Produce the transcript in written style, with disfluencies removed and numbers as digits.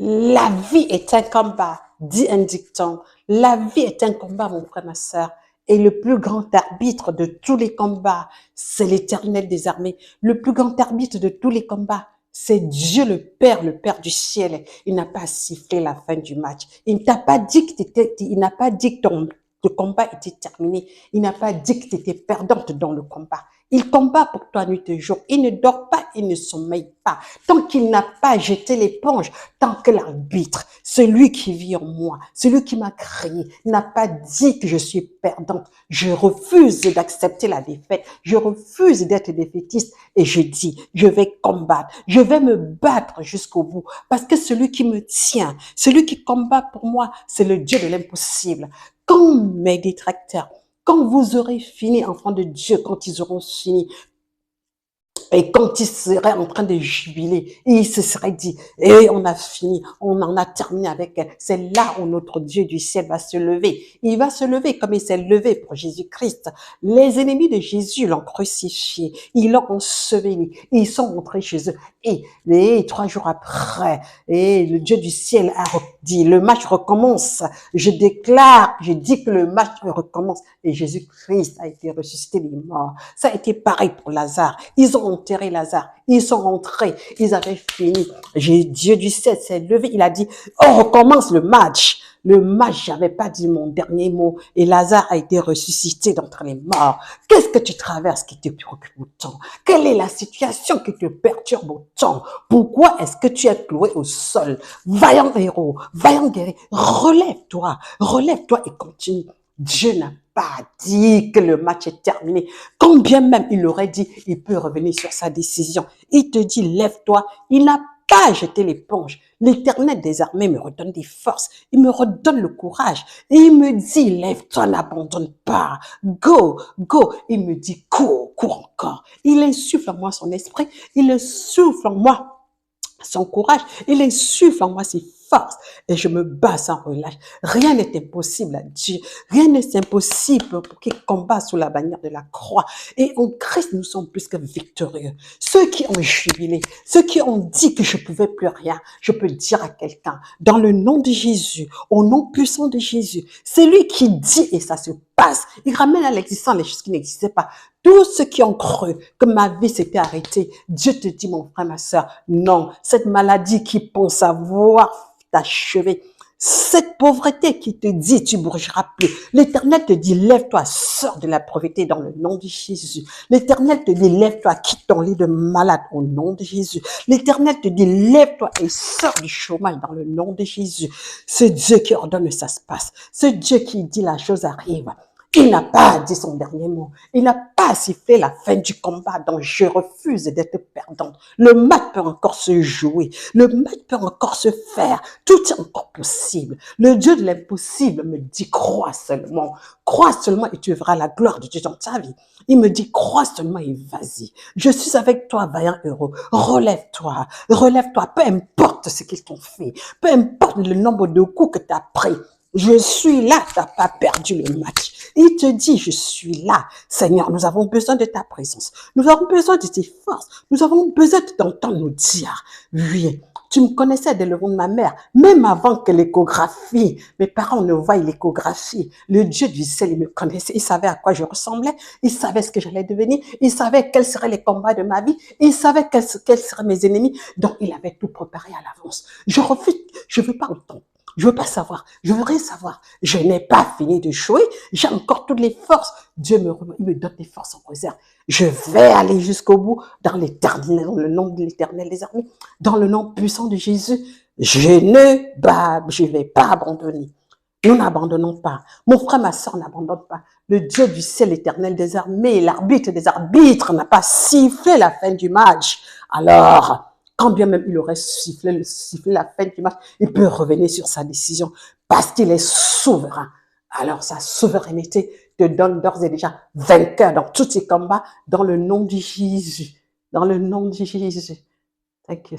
La vie est un combat, dit un dicton. La vie est un combat, mon frère, ma sœur. Et le plus grand arbitre de tous les combats, c'est l'Éternel des armées. Le plus grand arbitre de tous les combats, c'est Dieu le Père du ciel. Il n'a pas sifflé la fin du match. Il t'a pas dit que il n'a pas dit que le combat était terminé. Il n'a pas dit que tu étais perdante dans le combat. Il combat pour toi nuit et jour. Il ne dort pas, il ne sommeille pas. Tant qu'il n'a pas jeté l'éponge, tant que l'arbitre, celui qui vit en moi, celui qui m'a créé, n'a pas dit que je suis perdante, je refuse d'accepter la défaite, je refuse d'être défaitiste et je dis, je vais combattre, je vais me battre jusqu'au bout parce que celui qui me tient, celui qui combat pour moi, c'est le Dieu de l'impossible. Quand mes détracteurs, quand vous aurez fini, enfants de Dieu, quand ils auront fini, et quand il serait en train de jubiler, il se serait dit, et on a fini, on en a terminé avec elle. C'est là où notre Dieu du ciel va se lever. Il va se lever comme il s'est levé pour Jésus-Christ. Les ennemis de Jésus l'ont crucifié, ils l'ont enseveli, ils sont rentrés chez eux. Et 3 jours après, et le Dieu du ciel a dit, le match recommence. Je déclare, je dis que le match recommence. Et Jésus-Christ a été ressuscité des morts. Ça a été pareil pour Lazare. Ils ont enterré Lazare. Ils sont rentrés. Ils avaient fini. Dieu du ciel s'est levé. Il a dit, on recommence le match. Le match, j'avais pas dit mon dernier mot. Et Lazare a été ressuscité d'entre les morts. Qu'est-ce que tu traverses qui te préoccupe autant? Quelle est la situation qui te perturbe autant? Pourquoi est-ce que tu es cloué au sol? Vaillant héros, vaillant guerrier, relève-toi et continue. Dieu n'a pas dit que le match est terminé. Quand bien même il aurait dit, il peut revenir sur sa décision. Il te dit, lève-toi. Il n'a pas jeté l'éponge. L'Éternel des armées me redonne des forces. Il me redonne le courage. Et il me dit, lève-toi, n'abandonne pas. Go, go. Il me dit, cours, cours encore. Il insuffle en moi son esprit. Il insuffle en moi son courage. Il insuffle en moi ses forces. Et je me bats sans relâche. Rien n'est impossible à Dieu. Rien n'est impossible pour qu'il combat sous la bannière de la croix. Et en Christ, nous sommes plus que victorieux. Ceux qui ont jubilé, ceux qui ont dit que je ne pouvais plus rien, je peux dire à quelqu'un, dans le nom de Jésus, au nom puissant de Jésus, c'est lui qui dit et ça se passe. Il ramène à l'existence les choses qui n'existaient pas. Tous ceux qui ont cru que ma vie s'était arrêtée, Dieu te dit, mon frère, ma sœur, non, cette maladie qui pense avoir t'achever, cette pauvreté qui te dit, tu ne bougeras plus. L'Éternel te dit, lève-toi, sors de la pauvreté dans le nom de Jésus. L'Éternel te dit, lève-toi, quitte ton lit de malade au nom de Jésus. L'Éternel te dit, lève-toi et sors du chômage dans le nom de Jésus. C'est Dieu qui ordonne, ça se passe. C'est Dieu qui dit, la chose arrive. Il n'a pas dit son dernier mot. Il n'a pas sifflé la fin du combat, donc je refuse d'être perdante. Le match peut encore se jouer. Le match peut encore se faire. Tout est encore possible. Le Dieu de l'impossible me dit, crois seulement. Crois seulement et tu verras la gloire de Dieu dans ta vie. Il me dit, crois seulement et vas-y. Je suis avec toi, vaillant héros. Relève-toi. Relève-toi. Peu importe ce qu'ils t'ont fait. Peu importe le nombre de coups que tu as pris. Je suis là, tu n'as pas perdu le match. Il te dit, je suis là. Seigneur, nous avons besoin de ta présence. Nous avons besoin de tes forces. Nous avons besoin de t'entendre nous dire, oui, tu me connaissais dès le ventre de ma mère, même avant que l'échographie, mes parents ne voient l'échographie. Le Dieu du ciel, il me connaissait. Il savait à quoi je ressemblais. Il savait ce que j'allais devenir. Il savait quels seraient les combats de ma vie. Il savait quels seraient mes ennemis. Donc, il avait tout préparé à l'avance. Je refuse, je veux pas entendre. Je veux pas savoir. Je veux rien savoir. Je n'ai pas fini de jouer. J'ai encore toutes les forces. Dieu il me donne des forces en réserve. Je vais aller jusqu'au bout dans l'éternel, dans le nom de l'Éternel des armées, dans le nom puissant de Jésus. Je vais pas abandonner. Nous n'abandonnons pas. Mon frère, ma soeur n'abandonne pas. Le Dieu du ciel éternel des armées, l'arbitre des arbitres n'a pas sifflé la fin du match. Alors, quand bien même il aurait sifflé la fin du match, il peut revenir sur sa décision parce qu'il est souverain. Alors sa souveraineté te donne d'ores et déjà vainqueur dans tous tes combats dans le nom de Jésus. Dans le nom de Jésus. Thank you,